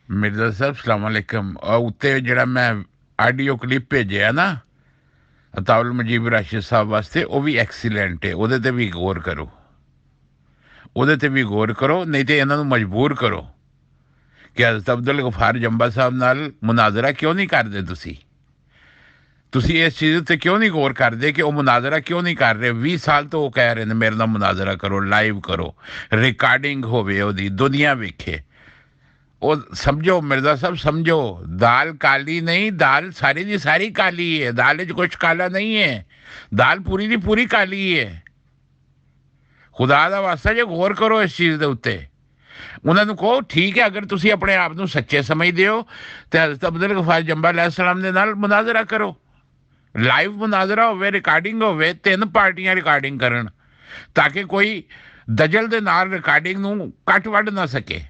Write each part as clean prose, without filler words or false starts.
मिर्ज़ा साहब सलाम अलैकुम। और उत्ते जेह्ड़ा मैं ऑडियो क्लिप भेजेआ ना अताउल मजीब राशिद साहब वास्ते, वो भी एक्सीलेंट है। ਉਹਦੇ ਤੇ ਵੀ ਗੌਰ ਕਰੋ, ਉਹਦੇ ਤੇ ਵੀ ਗੌਰ ਕਰੋ, ਨਹੀਂ ਤੇ ਇਹਨਾਂ ਨੂੰ ਮਜਬੂਰ ਕਰੋ ਕਿ ਹਜ਼ਰਤ ਅਬਦੁਲ ਗਫਾਰ ਜੰਬਾ ਸਾਹਿਬ ਨਾਲ ਮੁਨਾਜ਼ਰਾ ਕਿਉਂ ਨਹੀਂ ਕਰਦੇ ਤੁਸੀਂ ਇਸ ਚੀਜ਼ ਉੱਤੇ ਕਿਉਂ ਨਹੀਂ ਗੌਰ ਕਰਦੇ ਕਿ ਉਹ ਮੁਨਾਜ਼ਰਾ ਕਿਉਂ ਨਹੀਂ ਕਰ ਰਹੇ? 20 ਸਾਲ ਤੋਂ ਉਹ ਕਹਿ ਰਹੇ ਨੇ ਮੇਰੇ ਨਾਲ ਮੁਨਾਜ਼ਰਾ ਕਰੋ, ਲਾਈਵ ਕਰੋ, ਰਿਕਾਰਡਿੰਗ ਹੋਵੇ, ਉਹਦੀ ਦੁਨੀਆ ਵੇਖੇ। ਉਹ ਸਮਝੋ ਮਿਰਜ਼ਾ ਸਾਹਿਬ, ਸਮਝੋ, ਦਾਲ ਕਾਲੀ ਨਹੀਂ, ਦਾਲ ਸਾਰੀ ਦੀ ਸਾਰੀ ਕਾਲੀ ਹੈ। ਦਾਲ 'ਚ ਕੁਛ ਕਾਲਾ ਨਹੀਂ ਹੈ, ਦਾਲ ਪੂਰੀ ਦੀ ਪੂਰੀ ਕਾਲੀ ਹੈ। ਖੁਦਾ ਦਾ ਵਾਸਤਾ ਜੇ ਗੌਰ ਕਰੋ ਇਸ ਚੀਜ਼ ਦੇ ਉੱਤੇ। ਉਹਨਾਂ ਨੂੰ ਕਹੋ ਠੀਕ ਹੈ, ਅਗਰ ਤੁਸੀਂ ਆਪਣੇ ਆਪ ਨੂੰ ਸੱਚੇ ਸਮਝਦੇ ਹੋ ਤੇ ਹਜ਼ਰਤ ਅਬਦੁਲ ਗਫਾਰ ਜੰਬਾ अलैहिस्सलाम ਦੇ ਨਾਲ ਮੁਨਾਜ਼ਰਾ ਕਰੋ। ਲਾਈਵ ਮੁਨਾਜ਼ਰਾ ਹੋਵੇ, ਰਿਕਾਰਡਿੰਗ ਹੋਵੇ, 3 ਪਾਰਟੀਆਂ ਰਿਕਾਰਡਿੰਗ ਕਰਨ ਤਾਂ ਕਿ ਕੋਈ ਦਜਲ ਦੇ ਨਾਲ ਰਿਕਾਰਡਿੰਗ ਨੂੰ ਕੱਟ ਵੱਢ ਨਾ ਸਕੇ।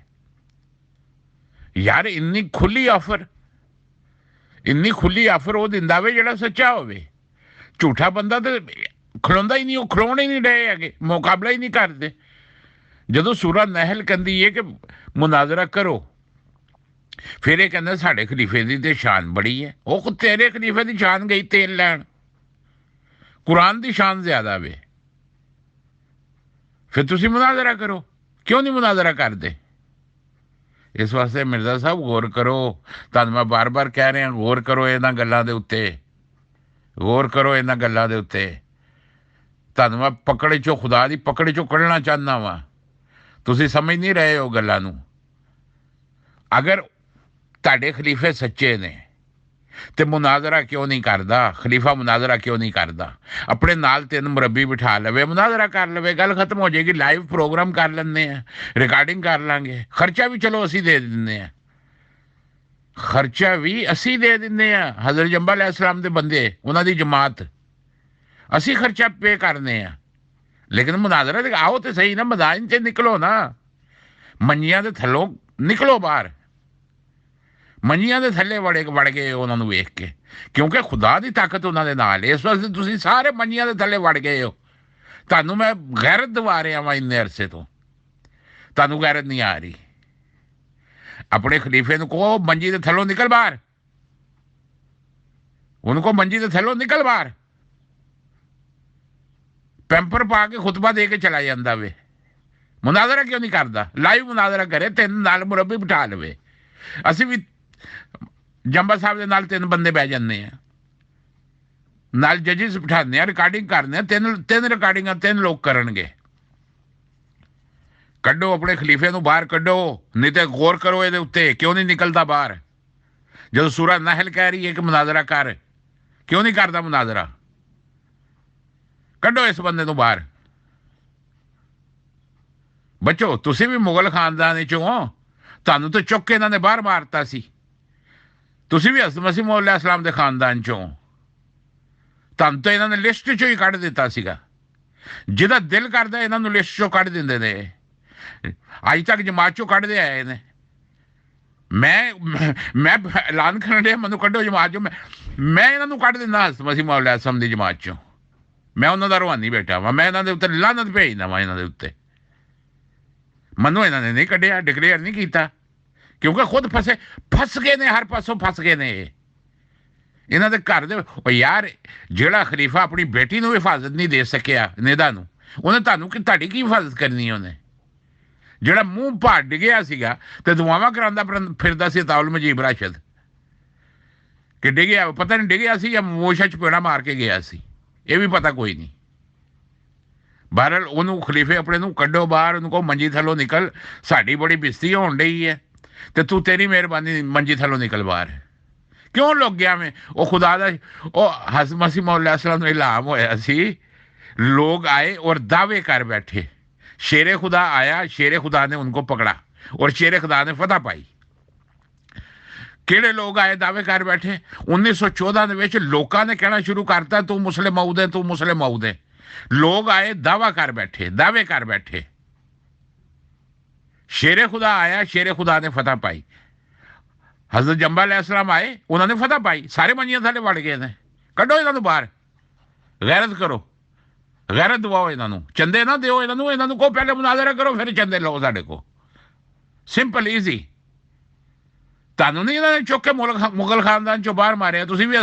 ਯਾਰ ਇੰਨੀ ਖੁੱਲੀ ਆਫਰ ਉਹ ਦਿੰਦਾ ਵੇ ਜਿਹੜਾ ਸੱਚਾ ਹੋਵੇ। ਝੂਠਾ ਬੰਦਾ ਤੇ ਖਲੋਂਦਾ ਹੀ ਨਹੀਂ, ਉਹ ਖਲੋਣ ਹੀ ਨਹੀਂ ਰਹੇ ਹੈਗੇ, ਮੁਕਾਬਲਾ ਹੀ ਨਹੀਂ ਕਰਦੇ। ਜਦੋਂ ਸੂਰਾ ਨਹਿਲ ਕਹਿੰਦੀ ਹੈ ਕਿ ਮੁਨਾਜ਼ਰਾ ਕਰੋ, ਫਿਰ ਇਹ ਕਹਿੰਦਾ ਸਾਡੇ ਖਲੀਫੇ ਦੀ ਤੇ ਸ਼ਾਨ ਬੜੀ ਹੈ। ਉਹ ਤੇਰੇ ਖਲੀਫੇ ਦੀ ਸ਼ਾਨ ਗਈ ਤੇਲ ਲੈਣ, ਕੁਰਾਨ ਦੀ ਸ਼ਾਨ ਜ਼ਿਆਦਾ ਵੇ। ਫਿਰ ਤੁਸੀਂ ਮੁਨਾਜ਼ਰਾ ਕਰੋ, ਕਿਉਂ ਨਹੀਂ ਮੁਨਾਜ਼ਰਾ ਕਰਦੇ? ਇਸ ਵਾਸਤੇ ਮਿਰਜ਼ਾ ਸਾਹਿਬ ਗੌਰ ਕਰੋ। ਤੁਹਾਨੂੰ ਮੈਂ ਬਾਰ-ਬਾਰ ਕਹਿ ਰਿਹਾ, ਗੌਰ ਕਰੋ ਇਹਨਾਂ ਗੱਲਾਂ ਦੇ ਉੱਤੇ, ਗੌਰ ਕਰੋ ਇਹਨਾਂ ਗੱਲਾਂ ਦੇ ਉੱਤੇ। ਤੁਹਾਨੂੰ ਮੈਂ ਪਕੜ 'ਚੋਂ, ਖੁਦਾ ਦੀ ਪਕੜ 'ਚੋਂ ਕੱਢਣਾ ਚਾਹੁੰਦਾ ਵਾਂ। ਤੁਸੀਂ ਸਮਝ ਨਹੀਂ ਰਹੇ ਹੋ ਗੱਲਾਂ ਨੂੰ। ਅਗਰ ਤੁਹਾਡੇ ਖਲੀਫੇ ਸੱਚੇ ਨੇ ਤੇ ਮੁਨਾਜ਼ਰਾ ਕਿਉਂ ਨਹੀਂ ਕਰਦਾ? ਖਲੀਫਾ ਮੁਨਾਜ਼ਰਾ ਕਿਉਂ ਨਹੀਂ ਕਰਦਾ? ਆਪਣੇ ਨਾਲ 3 ਮੁਰੱਬੀ ਬਿਠਾ ਲਵੇ, ਮੁਨਾਜ਼ਰਾ ਕਰ ਲਵੇ, ਗੱਲ ਖਤਮ ਹੋ ਜਾਏਗੀ। ਲਾਈਵ ਪ੍ਰੋਗਰਾਮ ਕਰ ਲੈਂਦੇ ਆ, ਰਿਕਾਰਡਿੰਗ ਕਰ ਲਾਂਗੇ, ਖਰਚਾ ਵੀ ਚਲੋ ਅਸੀਂ ਦੇ ਦਿੰਦੇ ਆ, ਖਰਚਾ ਵੀ ਅਸੀਂ ਦੇ ਦਿੰਦੇ ਆ। ਹਜ਼ਰਤ ਜੰਬਾ अलैहिस्सलाम ਦੇ ਬੰਦੇ, ਉਹਨਾਂ ਦੀ ਜਮਾਤ, ਅਸੀਂ ਖਰਚਾ ਪੇ ਕਰਨੇ ਆ। ਲੇਕਿਨ ਮੁਨਾਜ਼ਰਾ ਤੇ ਆਓ ਤੇ ਸਹੀ ਨਾ, ਮੈਦਾਨ 'ਚ ਨਿਕਲੋ ਨਾ, ਮੰਜੀਆਂ ਦੇ ਥੱਲੋਂ ਨਿਕਲੋ ਬਾਹਰ। ਮੰਜੀਆਂ ਦੇ ਥੱਲੇ ਵੜ ਗਏ ਉਹਨਾਂ ਨੂੰ ਵੇਖ ਕੇ, ਕਿਉਂਕਿ ਖੁਦਾ ਦੀ ਤਾਕਤ ਉਹਨਾਂ ਦੇ ਨਾਲ। ਇਸ ਵਾਸਤੇ ਤੁਸੀਂ ਸਾਰੇ ਮੰਜੀਆਂ ਦੇ ਥੱਲੇ ਵੜ ਗਏ ਹੋ। ਤੁਹਾਨੂੰ ਮੈਂ ਗੈਰਤ ਦਿਵਾ ਰਿਹਾ ਵਾਂ ਇੰਨੇ ਅਰਸੇ ਤੋਂ, ਤੁਹਾਨੂੰ ਗੈਰਤ ਨਹੀਂ ਆ ਰਹੀ। ਆਪਣੇ ਖਲੀਫੇ ਨੂੰ ਕਹੋ ਮੰਜੀ ਦੇ ਥੱਲੋਂ ਨਿਕਲ ਬਾਹਰ, ਉਹਨੂੰ ਕਹੋ ਮੰਜੀ ਦੇ ਥੱਲੋਂ ਨਿਕਲ ਬਾਹਰ। ਪੈਂਪਰ ਪਾ ਕੇ ਖੁਤਬਾ ਦੇ ਕੇ ਚਲਾ ਜਾਂਦਾ ਵੇ। ਮੁਨਾਜ਼ਰਾ ਕਿਉਂ ਨਹੀਂ ਕਰਦਾ? ਲਾਈਵ ਮੁਨਾਜ਼ਰਾ ਕਰੇ, 3 ਨਾਲ ਮੁਰੱਬੀ ਬਿਠਾ ਲਵੇ। ਅਸੀਂ ਵੀ ਜੰਬਾ ਸਾਹਿਬ ਦੇ ਨਾਲ 3 ਬੰਦੇ ਬਹਿ ਜਾਂਦੇ ਆ, ਨਾਲ ਜੱਜਿਸ ਬਿਠਾਉਂਦੇ ਆ, ਰਿਕਾਰਡਿੰਗ ਕਰਦੇ ਆ। 3 ਰਿਕਾਰਡਿੰਗਾਂ 3 ਲੋਕ ਕਰਨਗੇ। ਕੱਢੋ ਆਪਣੇ ਖਲੀਫੇ ਨੂੰ ਬਾਹਰ ਕੱਢੋ, ਨਹੀਂ ਤੇ ਗੌਰ ਕਰੋ ਇਹਦੇ ਉੱਤੇ, ਕਿਉਂ ਨਹੀਂ ਨਿਕਲਦਾ ਬਾਹਰ? ਜਦੋਂ ਸੂਰਾ ਨਹਿਲ ਕਹਿ ਰਹੀ ਹੈ ਕਿ ਮੁਨਾਜ਼ਰਾ ਕਰ, ਕਿਉਂ ਨਹੀਂ ਕਰਦਾ ਮੁਨਾਜ਼ਰਾ? ਕੱਢੋ ਇਸ ਬੰਦੇ ਨੂੰ ਬਾਹਰ। ਬੱਚੋ, ਤੁਸੀਂ ਵੀ ਮੁਗਲ ਖਾਨਦਾਨ ਚੋਂ ਹੋ, ਤੁਹਾਨੂੰ ਤਾਂ ਚੁੱਕ ਕੇ ਇਹਨਾਂ ਨੇ ਬਾਹਰ ਮਾਰਤਾ ਸੀ। ਤੁਸੀਂ ਵੀ ਹਜ਼ਰਤ ਮਸੀਹ ਮੌਊਦ अलैहिस्सलाम ਦੇ ਖਾਨਦਾਨ ਚੋਂ, ਤੁਹਾਨੂੰ ਤਾਂ ਇਹਨਾਂ ਨੇ ਲਿਸਟ ਚੋਂ ਹੀ ਕੱਢ ਦਿੱਤਾ ਸੀਗਾ। ਜਿਹਦਾ ਦਿਲ ਕਰਦਾ ਇਹਨਾਂ ਨੂੰ ਲਿਸਟ ਚੋਂ ਕੱਢ ਦਿੰਦੇ ਨੇ। ਅੱਜ ਤੱਕ ਜਮਾਤ ਚੋਂ ਕੱਢਦੇ ਆਏ ਨੇ। ਮੈਂ ਐਲਾਨ ਕਰਨ ਡਿਆ, ਮੈਨੂੰ ਕੱਢੋ ਜਮਾਤ ਚੋਂ, ਮੈਂ ਇਹਨਾਂ ਨੂੰ ਕੱਢ ਦਿੰਦਾ ਹਜ਼ਰਤ ਮਸੀਹ ਮੌਊਦ अलैहिस्सलाम ਦੀ ਜਮਾਤ ਚੋਂ। ਮੈਂ ਉਹਨਾਂ ਦਾ ਰੂਹਾਨੀ ਬੇਟਾ ਵਾਂ, ਮੈਂ ਇਹਨਾਂ ਦੇ ਉੱਤੇ ਲਾਨਤ ਭੇਜਦਾ ਵਾਂ। ਇਹਨਾਂ ਦੇ ਉੱਤੇ ਮੈਨੂੰ ਇਹਨਾਂ ਨੇ ਨਹੀਂ ਕੱਢਿਆ, ਡਿਕਲੇਅਰ ਨਹੀਂ ਕੀਤਾ, ਕਿਉਂਕਿ ਖੁਦ ਫਸ ਗਏ ਨੇ, ਹਰ ਪਾਸੋਂ ਫਸ ਗਏ ਨੇ ਇਹਨਾਂ ਦੇ ਘਰ ਦੇ। ਉਹ ਯਾਰ, ਜਿਹੜਾ ਖਲੀਫਾ ਆਪਣੀ ਬੇਟੀ ਨੂੰ ਹਿਫਾਜ਼ਤ ਨਹੀਂ ਦੇ ਸਕਿਆ ਨਿਦਾ ਨੂੰ, ਉਹਨੇ ਤੁਹਾਡੀ ਕੀ ਹਿਫਾਜ਼ਤ ਕਰਨੀ? ਉਹਨੇ ਜਿਹੜਾ ਮੂੰਹ ਭਾਰ ਡਿੱਗਿਆ ਸੀਗਾ ਤੇ ਦੁਆਵਾਂ ਕਰਾਉਂਦਾ ਫਿਰਦਾ ਸੀ ਅਤਾਉਲ ਮਜੀਬ ਰਾਸ਼ਦ, ਕਿ ਡਿੱਗਿਆ, ਪਤਾ ਨਹੀਂ ਡਿੱਗਿਆ ਸੀ ਜਾਂ ਮੋਸ਼ਾ ਚਪੇੜਾ ਮਾਰ ਕੇ ਗਿਆ ਸੀ, ਇਹ ਵੀ ਪਤਾ ਕੋਈ ਨਹੀਂ। ਬਹਰਹਾਲ ਉਹਨੂੰ ਖਲੀਫੇ ਆਪਣੇ ਨੂੰ ਕੱਢੋ ਬਾਹਰ, ਉਹਨੂੰ ਕਹੋ ਮੰਜੀ ਥੱਲੋਂ ਨਿਕਲ, ਸਾਡੀ ਬੜੀ ਬਿਸਤੀ ਹੋਣ ਡਈ ਹੈ ਤੇ ਤੂੰ, ਤੇਰੀ ਮਿਹਰਬਾਨੀ, ਮੰਜੀ ਥੱਲੋਂ ਨਿਕਲ ਬਾਹਰ। ਕਿਉਂ ਲੁੱਕ ਗਿਆ ਮੈਂ? ਉਹ ਖੁਦਾ ਦਾ, ਉਹ ਹਜ਼ਰਤ ਮਸੀਹ ਮੌਊਦ अलैहिस्सलाम ਨੂੰ ਇਲਹਾਮ ਹੋਇਆ ਸੀ, ਲੋग आए और दावे कर बैठे। शेर खुदा आया, शेर खुदा ने उनको पकड़ा और शेर खुदा ने फतह पाई। ਕਿਹੜੇ ਲੋਕ ਆਏ ਦਾਅਵੇ ਕਰ ਬੈਠੇ? 1914 ਦੇ ਵਿੱਚ ਲੋਕਾਂ ਨੇ ਕਹਿਣਾ ਸ਼ੁਰੂ ਕਰਤਾ ਤੂੰ ਮੁਸਲਿਮ ਮਊਦ ਹੈ, ਤੂੰ ਮੁਸਲਿਮ ਮਊਦ ਹੈ। ਲੋਕ ਆਏ, ਦਾਵਾ ਕਰ ਬੈਠੇ, ਦਾਅਵੇ ਕਰ ਬੈਠੇ। ਸ਼ੇਰੇ ਖੁਦਾ ਆਇਆ, ਸ਼ੇਰੇ ਖੁਦਾ ਨੇ ਫਤਹ ਪਾਈ। ਹਜ਼ਰਤ ਜੰਬਾ अलैहिस्सलाम ਆਏ, ਉਹਨਾਂ ਨੇ ਫਤਹ ਪਾਈ। ਸਾਰੇ ਮੰਜੀਆਂ ਥੱਲੇ ਵੜ ਗਏ ਨੇ। ਕੱਢੋ ਇਹਨਾਂ ਨੂੰ ਬਾਹਰ, ਗੈਰਤ ਕਰੋ, ਗੈਰਤ ਦਵਾਓ ਇਹਨਾਂ ਨੂੰ। ਚੰਦੇ ਨਾ ਦਿਓ ਇਹਨਾਂ ਨੂੰ ਕਹੋ ਪਹਿਲੇ ਮੁਨਾਜ਼ਰਾ ਕਰੋ, ਫਿਰ ਚੰਦੇ ਲਓ ਸਾਡੇ ਕੋਲ। Simple easy. ਤੁਹਾਨੂੰ ਨਹੀਂ ਇਹਨਾਂ ਨੇ ਚੁੱਕ ਕੇ ਮੁਗਲ ਖਾਨਦਾਨ ਚੋਂ ਬਾਹਰ ਮਾਰਿਆ, ਤੁਸੀਂ ਵੀ